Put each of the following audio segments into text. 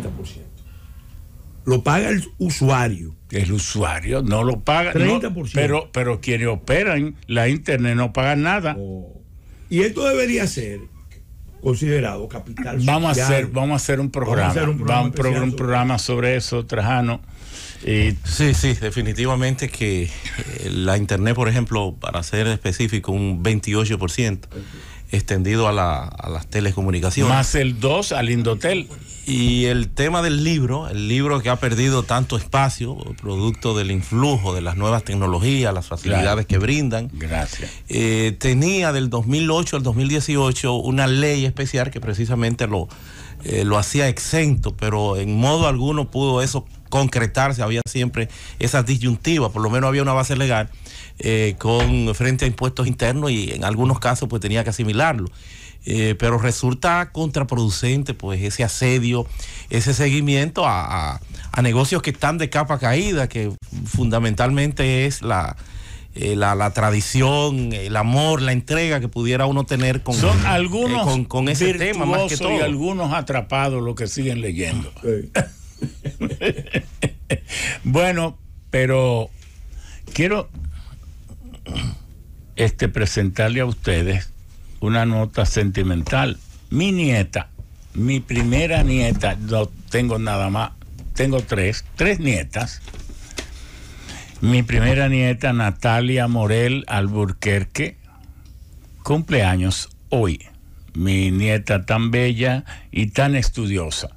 30%. Lo paga el usuario. El usuario no lo paga. 30%. No, pero quienes operan la internet no pagan nada. Y esto debería ser considerado capital Vamos social. a hacer un programa. Un programa sobre eso, Trajano. Sí, definitivamente que la internet, por ejemplo, para ser específico, un 28% extendido a las telecomunicaciones. Más el 2 al Indotel. Y el tema del libro, el libro que ha perdido tanto espacio, producto del influjo de las nuevas tecnologías, las facilidades que brindan. Gracias. Tenía del 2008 al 2018 una ley especial que precisamente lo hacía exento, pero en modo alguno pudo eso concretarse. Había siempre esas disyuntivas, por lo menos había una base legal con frente a impuestos internos y en algunos casos pues tenía que asimilarlo. Pero resulta contraproducente pues ese asedio, ese seguimiento a negocios que están de capa caída, que fundamentalmente es la tradición, el amor, la entrega que pudiera uno tener con, son algunos con ese tema más que todo. Y algunos atrapados los que siguen leyendo. Sí. Bueno, pero quiero presentarle a ustedes una nota sentimental. Mi nieta, mi primera nieta, no tengo nada más, tengo tres nietas. Mi primera nieta, Natalia Morel Alburquerque, cumpleaños hoy. Mi nieta tan bella y tan estudiosa.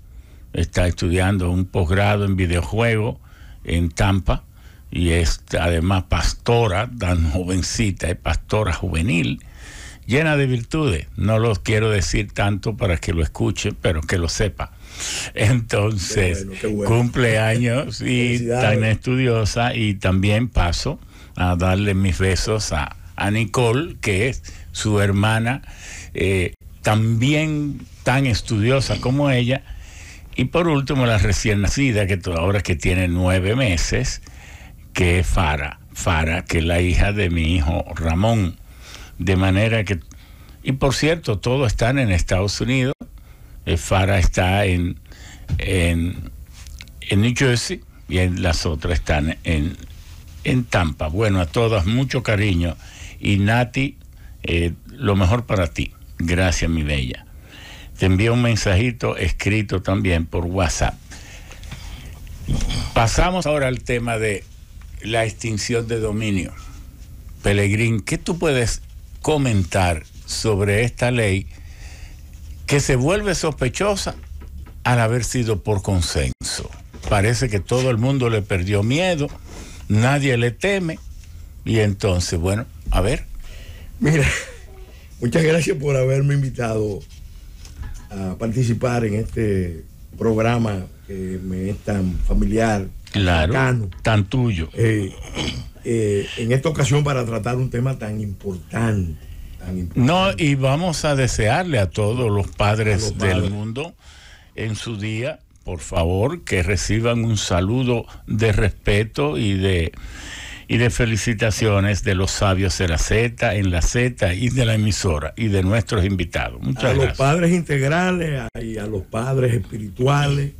Está estudiando un posgrado en videojuego en Tampa y es además pastora, tan jovencita, es pastora juvenil, llena de virtudes. No los quiero decir tanto para que lo escuche, pero que lo sepa. Entonces, qué bueno. Cumpleaños y tan estudiosa. Y también paso a darle mis besos a Nicole, que es su hermana, también tan estudiosa como ella. Y por último, la recién nacida, que ahora que tiene 9 meses, que es Fara, que es la hija de mi hijo Ramón. De manera que, y por cierto, todos están en Estados Unidos. Fara está en New Jersey y las otras están en Tampa. Bueno, a todas mucho cariño. Y Nati, lo mejor para ti. Gracias, mi bella. Te envío un mensajito escrito también por WhatsApp. Pasamos ahora al tema de la extinción de dominio. Pelegrín, ¿qué tú puedes comentar sobre esta ley que se vuelve sospechosa al haber sido por consenso? Parece que todo el mundo le perdió miedo, nadie le teme, y entonces, bueno, a ver. Mira, muchas gracias por haberme invitado a participar en este programa que me es tan familiar, claro, cercano, tan tuyo. En esta ocasión para tratar un tema tan importante. No, y vamos a desearle a todos los padres del mundo en su día, por favor, que reciban un saludo de respeto y de felicitaciones de los sabios de la Z, en la Z y de la emisora y de nuestros invitados. Muchas gracias. A los padres integrales y a los padres espirituales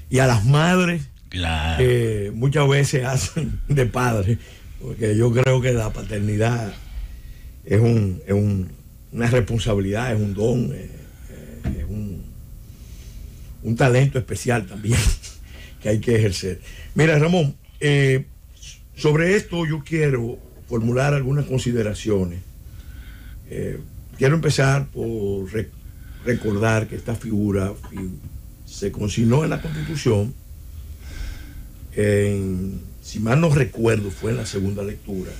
y a las madres, claro, que muchas veces hacen de padres, porque yo creo que la paternidad es una responsabilidad, es un don, es un talento especial también que hay que ejercer. Mira, Ramón, sobre esto yo quiero formular algunas consideraciones. Quiero empezar por recordar que esta figura se consignó en la Constitución, si mal no recuerdo, fue en la segunda lectura,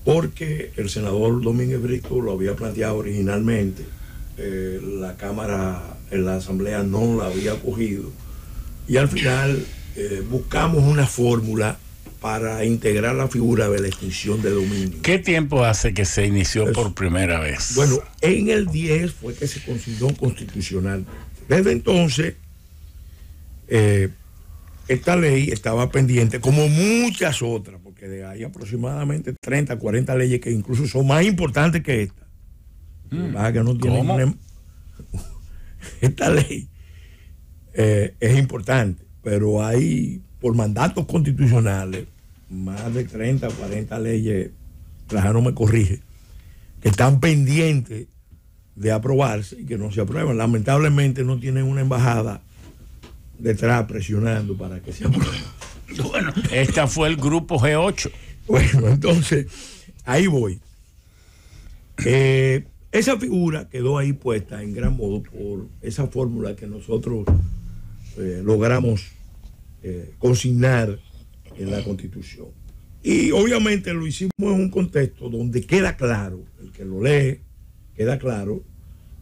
porque el senador Domínguez Brito lo había planteado originalmente, la Cámara, en la Asamblea no la había acogido, y al final buscamos una fórmula para integrar la figura de la extinción de dominio. ¿Qué tiempo hace que se inició por primera vez? Bueno, en el 10 fue que se consignó constitucional. Desde entonces, esta ley estaba pendiente, como muchas otras, porque hay aproximadamente 30, 40 leyes que incluso son más importantes que esta. Que no tienen esta ley es importante, pero hay, por mandatos constitucionales, más de 30 o 40 leyes, Trajano me corrige, que están pendientes de aprobarse y que no se aprueban. Lamentablemente no tienen una embajada detrás presionando para que se apruebe. Bueno, esta fue el grupo G8. Bueno, entonces, ahí voy. Esa figura quedó ahí puesta en gran modo por esa fórmula que nosotros logramos consignar en la Constitución. Y obviamente lo hicimos en un contexto donde queda claro, el que lo lee, queda claro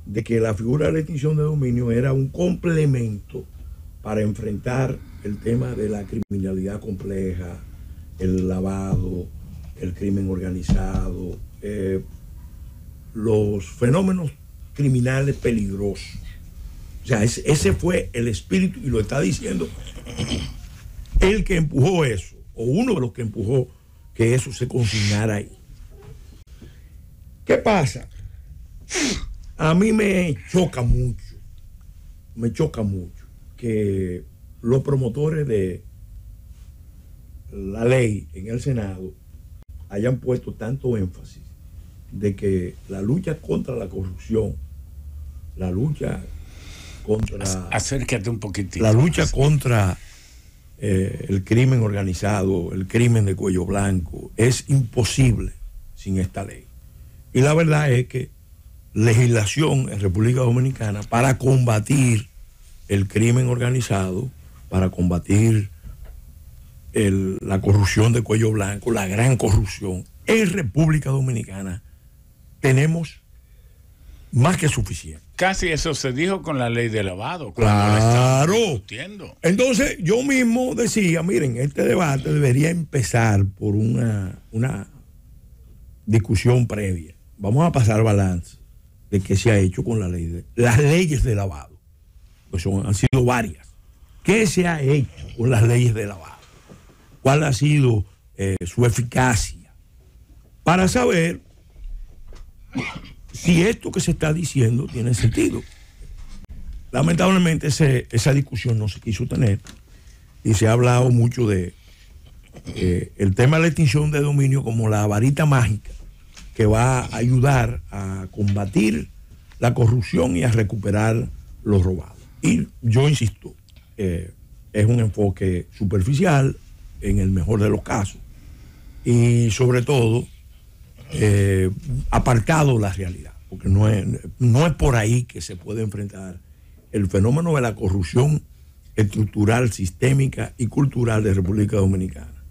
de que la figura de la extinción de dominio era un complemento para enfrentar el tema de la criminalidad compleja, el lavado, el crimen organizado, los fenómenos criminales peligrosos. O sea, ese fue el espíritu, y lo está diciendo el que empujó eso, o uno de los que empujó que eso se consignara ahí. ¿Qué pasa? A mí me choca mucho que los promotores de la ley en el Senado hayan puesto tanto énfasis de que la lucha contra la corrupción, la lucha contra... Acércate un poquitito. La lucha contra el crimen organizado, el crimen de cuello blanco, es imposible sin esta ley. Y la verdad es que legislación en República Dominicana para combatir el crimen organizado, para combatir la corrupción de cuello blanco, la gran corrupción, en República Dominicana tenemos más que suficiente. Casi eso se dijo con la ley de lavado. Claro. Entonces yo mismo decía, miren, este debate debería empezar por una discusión previa. Vamos a pasar balance de qué se ha hecho con las leyes de lavado, pues han sido varias. ¿Qué se ha hecho con las leyes de lavado? ¿Cuál ha sido su eficacia? Para saber si esto que se está diciendo tiene sentido. Lamentablemente esa discusión no se quiso tener y se ha hablado mucho de el tema de la extinción de dominio como la varita mágica que va a ayudar a combatir la corrupción y a recuperar lo robado. Y yo insisto, es un enfoque superficial en el mejor de los casos y sobre todo apartado de la realidad, porque no es por ahí que se puede enfrentar el fenómeno de la corrupción estructural, sistémica y cultural de República Dominicana.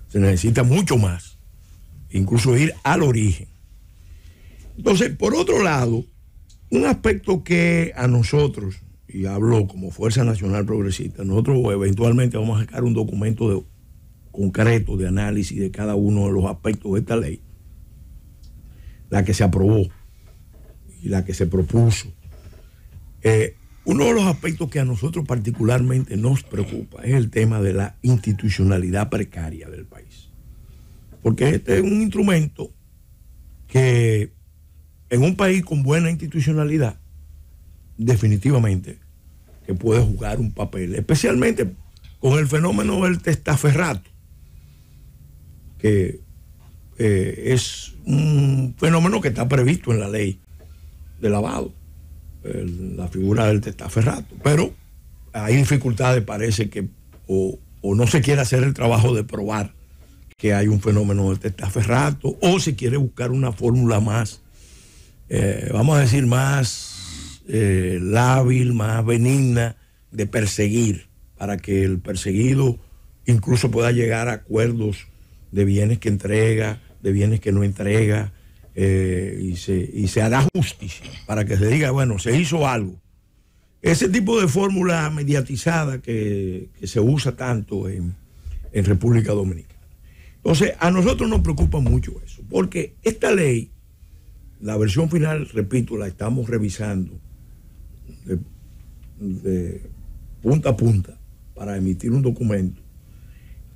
Se necesita mucho más, incluso ir al origen. Entonces, por otro lado, un aspecto que a nosotros, y hablo como Fuerza Nacional Progresista, nosotros eventualmente vamos a sacar un documento concreto de análisis de cada uno de los aspectos de esta ley, la que se aprobó y la que se propuso. Uno de los aspectos que a nosotros particularmente nos preocupa es el tema de la institucionalidad precaria del país. Porque este es un instrumento que en un país con buena institucionalidad, definitivamente que puede jugar un papel, especialmente con el fenómeno del testaferrato, que es un fenómeno que está previsto en la ley de lavado, la figura del testaferrato, pero hay dificultades, parece que o no se quiere hacer el trabajo de probar que hay un fenómeno del testaferrato, o se quiere buscar una fórmula más, vamos a decir, más lábil, más benigna de perseguir, para que el perseguido incluso pueda llegar a acuerdos de bienes que entrega, de bienes que no entrega, y se hará justicia para que se diga, bueno, se hizo algo. Ese tipo de fórmula mediatizada que se usa tanto en República Dominicana. Entonces, a nosotros nos preocupa mucho eso, porque esta ley, la versión final, repito, la estamos revisando de punta a punta para emitir un documento,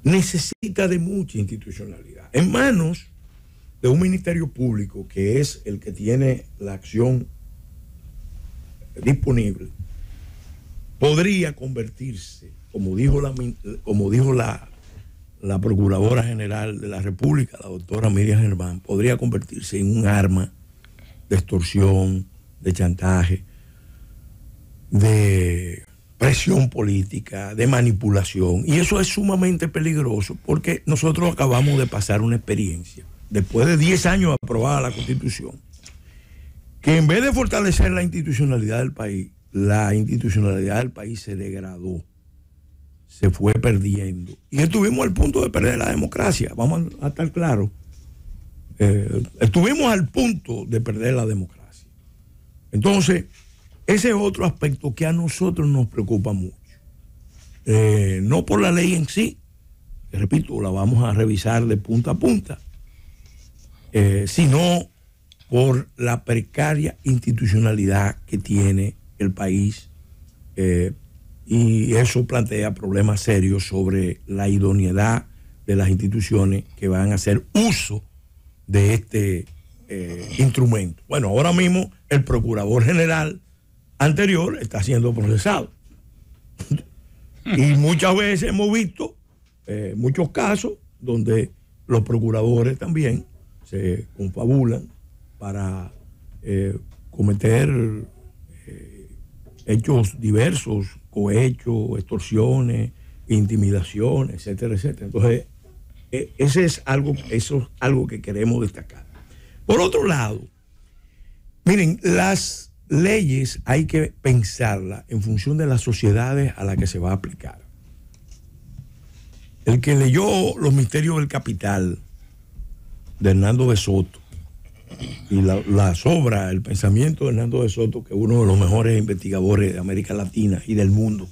necesita de mucha institucionalidad. En manos de un ministerio público que es el que tiene la acción disponible, podría convertirse, como dijo la Procuradora General de la República, la doctora Miriam Germán, podría convertirse en un arma de extorsión, de chantaje, de presión política, de manipulación. Y eso es sumamente peligroso porque nosotros acabamos de pasar una experiencia, después de 10 años aprobada la Constitución, que en vez de fortalecer la institucionalidad del país se degradó, se fue perdiendo. Y estuvimos al punto de perder la democracia, vamos a estar claros. Estuvimos al punto de perder la democracia. Entonces, ese es otro aspecto que a nosotros nos preocupa mucho. No por la ley en sí, que repito, la vamos a revisar de punta a punta, sino por la precaria institucionalidad que tiene el país, y eso plantea problemas serios sobre la idoneidad de las instituciones que van a hacer uso de este instrumento. Bueno, ahora mismo el Procurador General anterior está siendo procesado. Y muchas veces hemos visto muchos casos donde los procuradores también se confabulan para cometer hechos diversos, cohechos, extorsiones, intimidaciones, etcétera, etcétera. Entonces, eso es algo que queremos destacar. Por otro lado, miren, las leyes hay que pensarlas en función de las sociedades a las que se va a aplicar. El que leyó Los misterios del capital de Hernando de Soto y las obras, el pensamiento de Hernando de Soto, que es uno de los mejores investigadores de América Latina y del mundo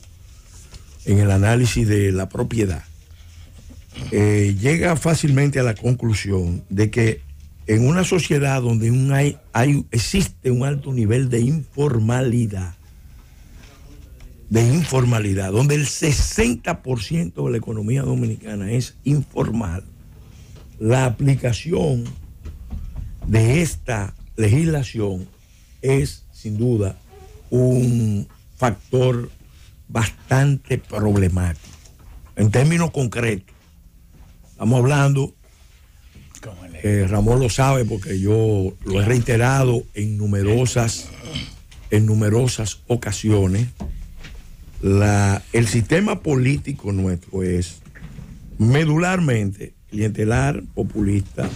en el análisis de la propiedad, llega fácilmente a la conclusión de que en una sociedad donde existe un alto nivel de informalidad, donde el 60% de la economía dominicana es informal, la aplicación de esta legislación es sin duda un factor bastante problemático. En términos concretos, estamos hablando, Ramón lo sabe porque yo lo he reiterado en numerosas ocasiones, el sistema político nuestro es medularmente clientelar, populista,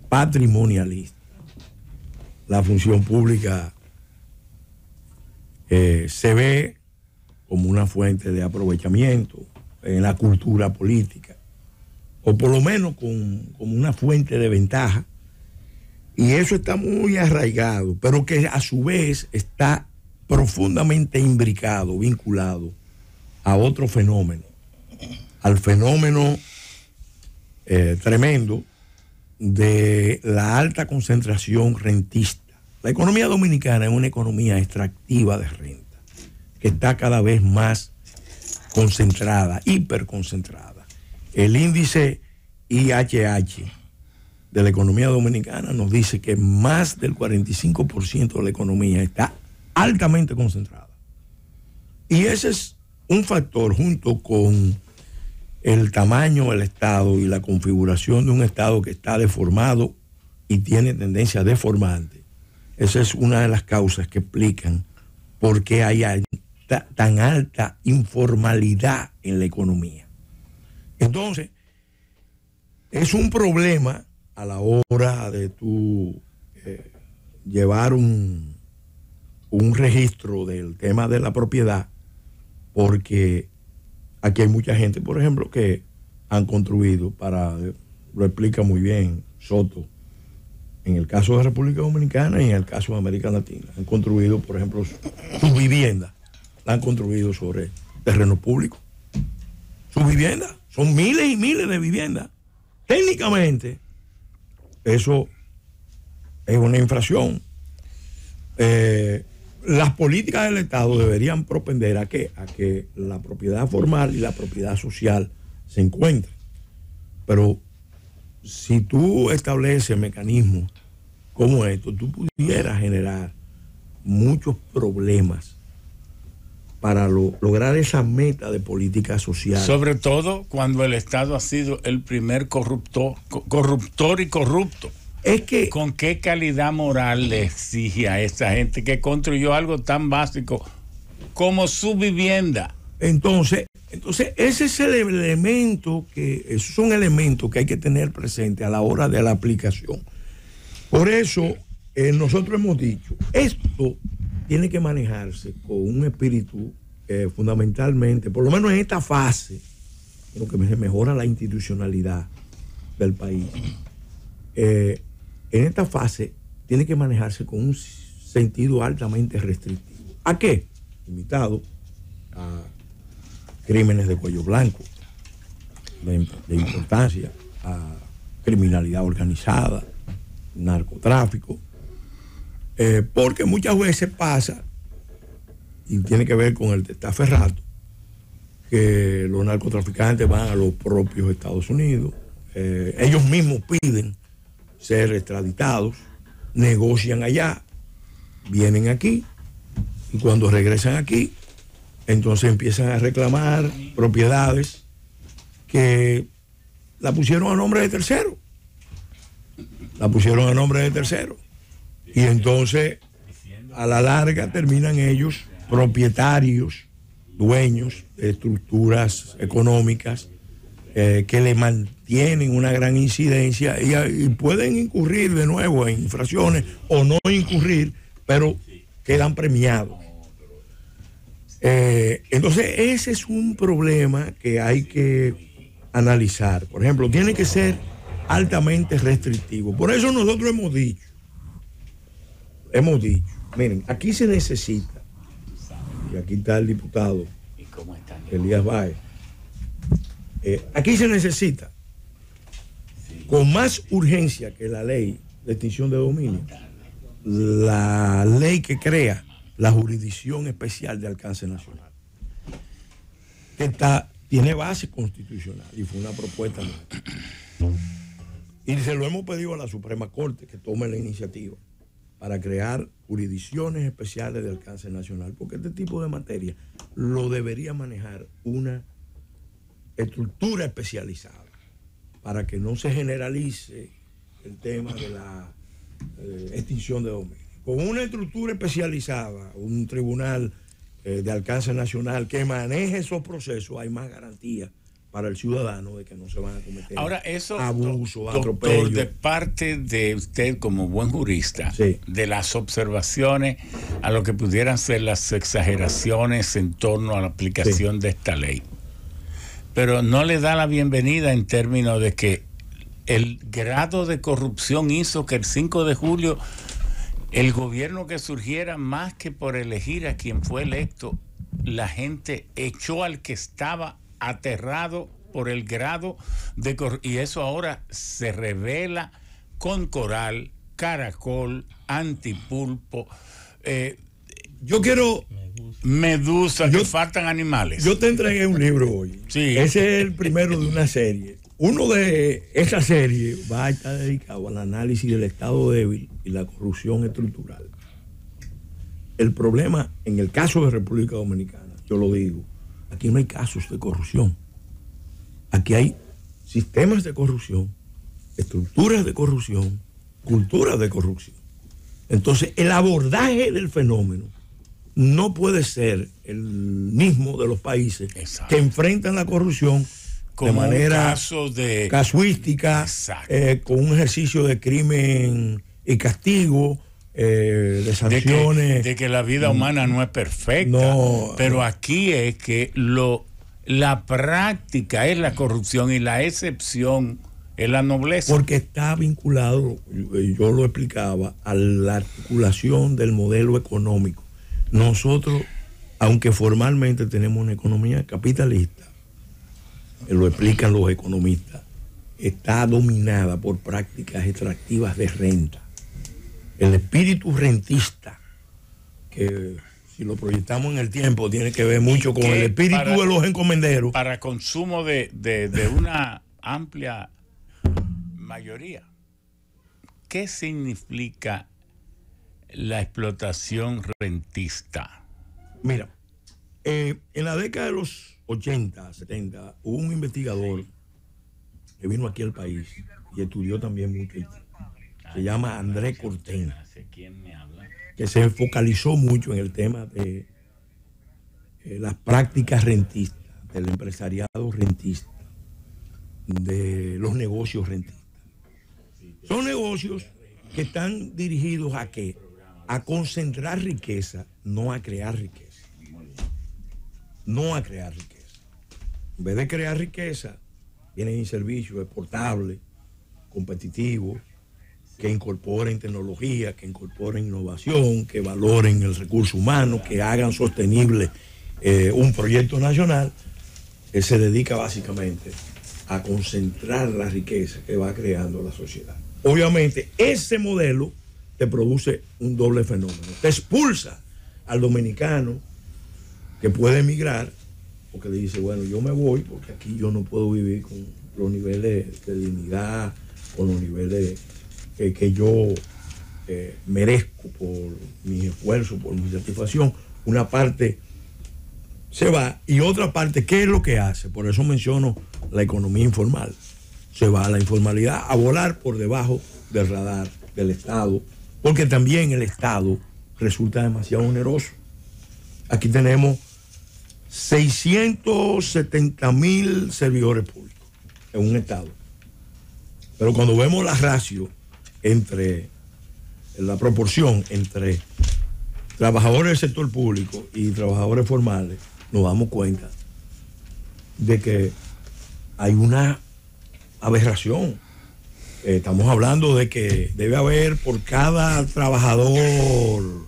patrimonialista. La función pública se ve como una fuente de aprovechamiento en la cultura política, o por lo menos como una fuente de ventaja, y eso está muy arraigado, pero que a su vez está profundamente imbricado, vinculado a otro fenómeno, al fenómeno tremendo de la alta concentración rentista. La economía dominicana es una economía extractiva de renta, que está cada vez más concentrada, hiperconcentrada. El índice IHH de la economía dominicana nos dice que más del 45% de la economía está altamente concentrada. Y ese es un factor, junto con el tamaño del Estado y la configuración de un Estado que está deformado y tiene tendencia deformante. Esa es una de las causas que explican por qué hay tan alta informalidad en la economía. Entonces, es un problema a la hora de tú llevar un registro del tema de la propiedad, porque aquí hay mucha gente, por ejemplo, que han construido, lo explica muy bien Soto, en el caso de República Dominicana y en el caso de América Latina. Han construido, por ejemplo, sus viviendas, la han construido sobre terreno público. Sus viviendas, son miles y miles de viviendas. Técnicamente, eso es una infracción. Las políticas del Estado deberían propender a que la propiedad formal y la propiedad social se encuentren. Pero si tú estableces mecanismos como estos, tú pudieras generar muchos problemas para lograr esa meta de política social. Sobre todo cuando el Estado ha sido el primer corruptor y corrupto. Es que, ¿con qué calidad moral le exige a esa gente que construyó algo tan básico como su vivienda? Entonces ese es el elemento esos son elementos que hay que tener presente a la hora de la aplicación. Por eso nosotros hemos dicho, esto tiene que manejarse con un espíritu fundamentalmente, por lo menos en esta fase, en lo que mejora la institucionalidad del país. En esta fase tiene que manejarse con un sentido altamente restrictivo. ¿A qué? Limitado a crímenes de cuello blanco, de importancia, a criminalidad organizada, narcotráfico, porque muchas veces pasa, y tiene que ver con el testaferrato, que los narcotraficantes van a los propios Estados Unidos, ellos mismos piden ser extraditados, negocian allá, vienen aquí, y cuando regresan aquí, entonces empiezan a reclamar propiedades que la pusieron a nombre de terceros. Y entonces, a la larga, terminan ellos propietarios, dueños de estructuras económicas que le mantienen una gran incidencia y pueden incurrir de nuevo en infracciones o no incurrir, pero quedan premiados. Entonces, ese es un problema que hay que analizar. Por ejemplo, tiene que ser altamente restrictivo. Por eso nosotros hemos dicho, miren, aquí se necesita, y aquí está el diputado Elías Báez, aquí se necesita, con más urgencia que la ley de extinción de dominio, la ley que crea la jurisdicción especial de alcance nacional, que tiene base constitucional y fue una propuesta nuestra. Y se lo hemos pedido a la Suprema Corte que tome la iniciativa para crear jurisdicciones especiales de alcance nacional, porque este tipo de materia lo debería manejar una estructura especializada para que no se generalice el tema de la extinción de dominio. Con una estructura especializada, un tribunal de alcance nacional que maneje esos procesos, hay más garantía para el ciudadano de que no se van a cometer abusos, atropellos. De parte de usted como buen jurista, sí, de las observaciones a lo que pudieran ser las exageraciones en torno a la aplicación de esta ley, pero no le da la bienvenida en términos de que el grado de corrupción hizo que el 5 de julio el gobierno que surgiera, más que por elegir a quien fue electo, la gente echó al que estaba aterrado por el grado de corrupción. Y eso ahora se revela con Coral, Caracol, Antipulpo, Medusa, que faltan animales. Yo te entregué un libro hoy. Sí. Ese es el primero de una serie. Uno de esa serie va a estar dedicado al análisis del Estado débil y la corrupción estructural. El problema, en el caso de República Dominicana, yo lo digo, aquí no hay casos de corrupción. Aquí hay sistemas de corrupción, estructuras de corrupción, culturas de corrupción. Entonces, el abordaje del fenómeno no puede ser el mismo de los países que enfrentan la corrupción como de manera casuística, con un ejercicio de crimen y castigo, de sanciones. De que la vida humana no es perfecta. Pero aquí es que la práctica es la corrupción y la excepción es la nobleza. Porque está vinculado, yo lo explicaba, a la articulación del modelo económico. Nosotros, aunque formalmente tenemos una economía capitalista, lo explican los economistas, está dominada por prácticas extractivas de renta. El espíritu rentista, que si lo proyectamos en el tiempo, tiene que ver mucho con el espíritu de los encomenderos. Para consumo de una amplia mayoría. ¿Qué significa la explotación rentista? Mira, En la década de los 80, 70, hubo un investigador que vino aquí al país y estudió también mucho Haití. Se llama André Corten, que se focalizó mucho en el tema de las prácticas rentistas, del empresariado rentista, de los negocios rentistas. Son negocios que están dirigidos ¿a qué? A concentrar riqueza, no a crear riqueza. No a crear riqueza. En vez de crear riqueza, vienen servicios exportables, competitivos, que incorporen tecnología, que incorporen innovación, que valoren el recurso humano, que hagan sostenible un proyecto nacional, que se dedica básicamente a concentrar la riqueza que va creando la sociedad. Obviamente, ese modelo te produce un doble fenómeno. Te expulsa al dominicano que puede emigrar, porque le dice, bueno, yo me voy porque aquí yo no puedo vivir con los niveles de dignidad, con los niveles que yo merezco por mi esfuerzo, por mi satisfacción. Una parte se va y otra parte, ¿qué es lo que hace? Por eso menciono la economía informal. Se va a la informalidad, a volar por debajo del radar del Estado, porque también el Estado resulta demasiado oneroso. Aquí tenemos 670,000 servidores públicos en un Estado. Pero cuando vemos la ratio entre la proporción entre trabajadores del sector público y trabajadores formales, nos damos cuenta de que hay una aberración. Estamos hablando de que debe haber por cada trabajador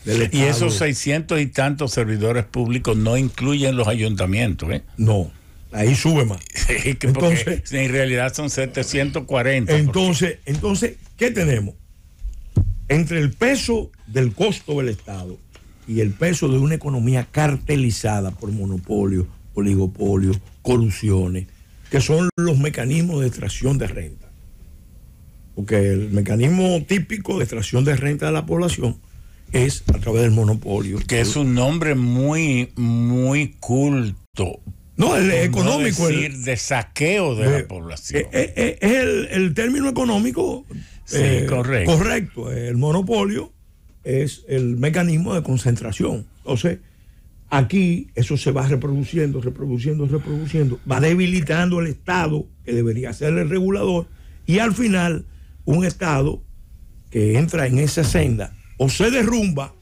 del Estado. Y esos 600 y tantos servidores públicos no incluyen los ayuntamientos, ¿eh? No, ahí sube más. Entonces, en realidad son 740. Entonces, ¿qué tenemos? Entre el peso del costo del Estado y el peso de una economía cartelizada por monopolios, oligopolios, corrupciones, que son los mecanismos de extracción de renta. Porque el mecanismo típico de extracción de renta de la población es a través del monopolio. Que es un nombre muy, muy culto. No, el económico. No decir de saqueo de la población. Es el término económico sí, correcto. Correcto. El monopolio es el mecanismo de concentración. Entonces, aquí eso se va reproduciendo, va debilitando el Estado, que debería ser el regulador, y al final, un Estado que entra en esa senda o se derrumba,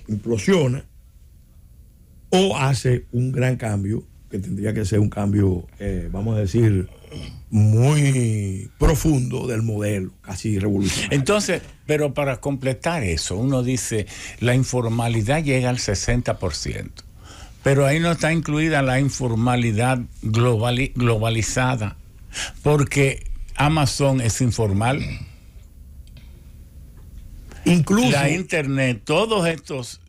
implosiona, o hace un gran cambio, que tendría que ser un cambio, vamos a decir, muy profundo del modelo, casi revolucionario. Entonces, pero para completar eso, uno dice, la informalidad llega al 60%, pero ahí no está incluida la informalidad globalizada, porque Amazon es informal. Incluso la Internet, todos estos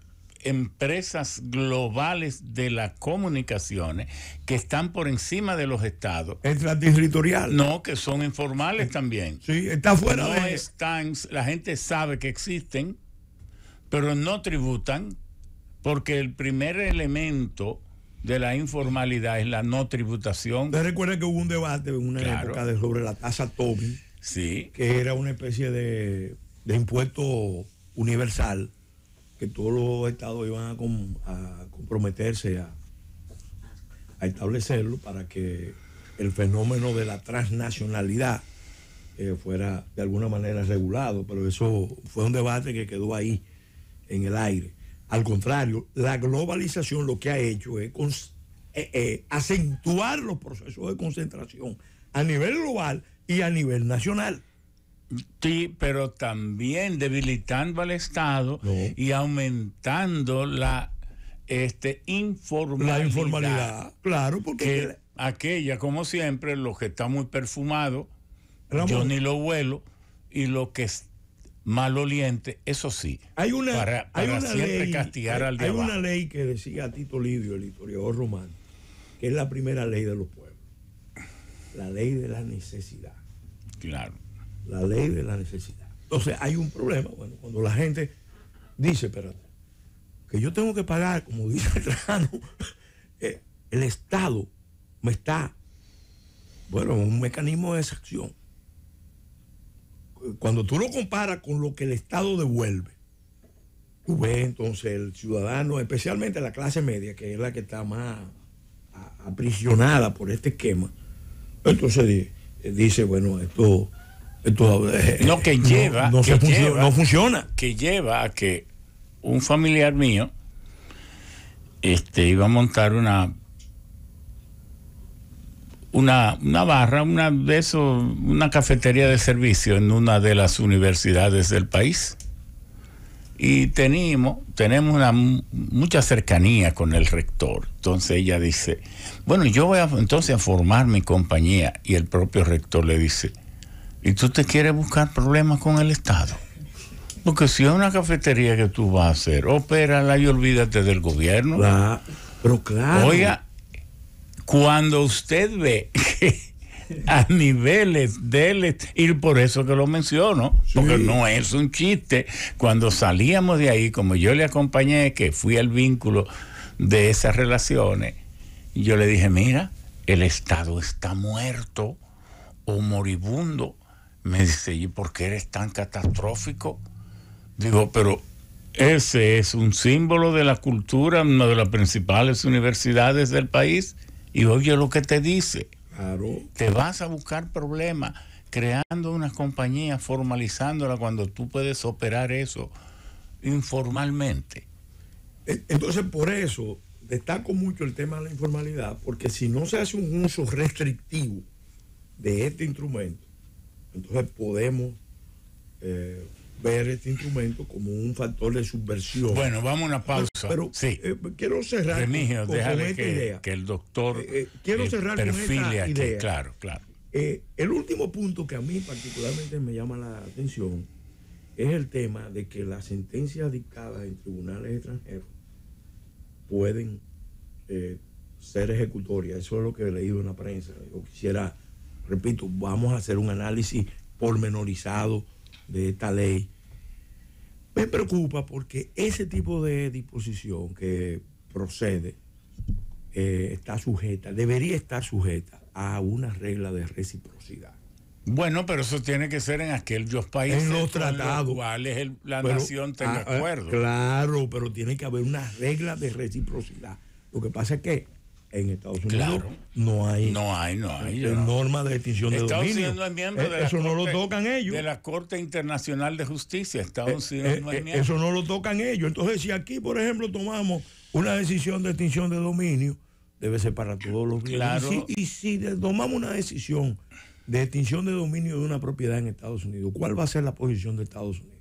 empresas globales de las comunicaciones que están por encima de los estados. Extraterritorial. No, que son informales también. Sí, está fuera no de... están, la gente sabe que existen, pero no tributan, porque el primer elemento de la informalidad es la no tributación. Usted recuerda que hubo un debate en una época sobre la tasa Tobin, sí, que era una especie de impuesto universal, que todos los estados iban a comprometerse a establecerlo para que el fenómeno de la transnacionalidad fuera de alguna manera regulado, pero eso fue un debate que quedó ahí en el aire. Al contrario, la globalización lo que ha hecho es acentuar los procesos de concentración a nivel global y a nivel nacional. Sí, pero también debilitando al Estado y aumentando la informalidad. La informalidad, claro, porque aquella, como siempre, lo que está muy perfumado, yo ni lo huelo, y lo que es maloliente, eso sí, para siempre castigar al de abajo. Hay una ley que decía Tito Livio, el historiador romano, que es la primera ley de los pueblos, la ley de la necesidad. Claro. La ley de la necesidad. Entonces hay un problema, bueno, cuando la gente dice, espérate, que yo tengo que pagar, como dice el Trajano, el Estado me está, bueno, un mecanismo de exacción. Cuando tú lo comparas con lo que el Estado devuelve, tú ves entonces el ciudadano, especialmente la clase media, que es la que está más aprisionada por este esquema, entonces dice, bueno, esto no, que lleva, no funciona. Que lleva a que un familiar mío iba a montar una barra, una cafetería de servicio en una de las universidades del país. Y tenemos mucha cercanía con el rector. Entonces ella dice, bueno, yo voy entonces a formar mi compañía. Y el propio rector le dice, ¿y tú te quieres buscar problemas con el Estado? Porque si es una cafetería que tú vas a hacer, opérala y olvídate del gobierno. Pero claro. Oiga, cuando usted ve que a niveles y por eso que lo menciono, porque no es un chiste, cuando salíamos de ahí, como yo le acompañé, que fui el vínculo de esas relaciones, yo le dije, mira, el Estado está muerto o moribundo. Me dice, ¿y por qué eres tan catastrófico? Digo, pero ese es un símbolo de la cultura, una de las principales universidades del país, y oye lo que te dice. Claro. Te vas a buscar problemas creando una compañía, formalizándola, cuando tú puedes operar eso informalmente. Entonces, por eso destaco mucho el tema de la informalidad, porque si no se hace un uso restrictivo de este instrumento, entonces podemos ver este instrumento como un factor de subversión. Bueno, vamos a una pausa. Pero sí. Quiero cerrar Remigio, con esta idea. Que el doctor quiero cerrar perfile con esta aquí. idea. Claro. El último punto que a mí particularmente me llama la atención es el tema de que las sentencias dictadas en tribunales extranjeros pueden ser ejecutorias. Eso es lo que he leído en la prensa. Yo quisiera, repito, vamos a hacer un análisis pormenorizado de esta ley. Me preocupa porque ese tipo de disposición que procede debería estar sujeta a una regla de reciprocidad. Bueno, pero eso tiene que ser en aquellos países en los tratados, con los cuales la nación tenga acuerdo. Claro, pero tiene que haber una regla de reciprocidad. Lo que pasa es que en Estados Unidos no hay norma de extinción de dominio. Estados Unidos no es miembro de eso no lo tocan ellos. De la Corte Internacional de Justicia. Estados Unidos no es miembro. Eso no lo tocan ellos. Entonces, si aquí, por ejemplo, tomamos una decisión de extinción de dominio, debe ser para todos los bienes. Claro. Y si tomamos una decisión de extinción de dominio de una propiedad en Estados Unidos, ¿cuál va a ser la posición de Estados Unidos?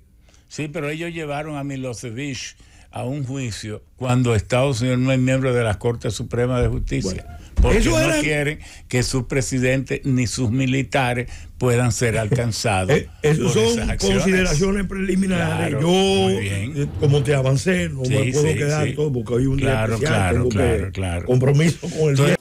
Sí, pero ellos llevaron a Milosevic a un juicio cuando Estados Unidos no es miembro de la Corte Suprema de Justicia. Porque no quieren que sus presidentes ni sus militares puedan ser alcanzados. Esas son consideraciones preliminares. Claro, yo, como te avancé, no me puedo quedar todo porque hoy un día especial, tengo compromiso con el día.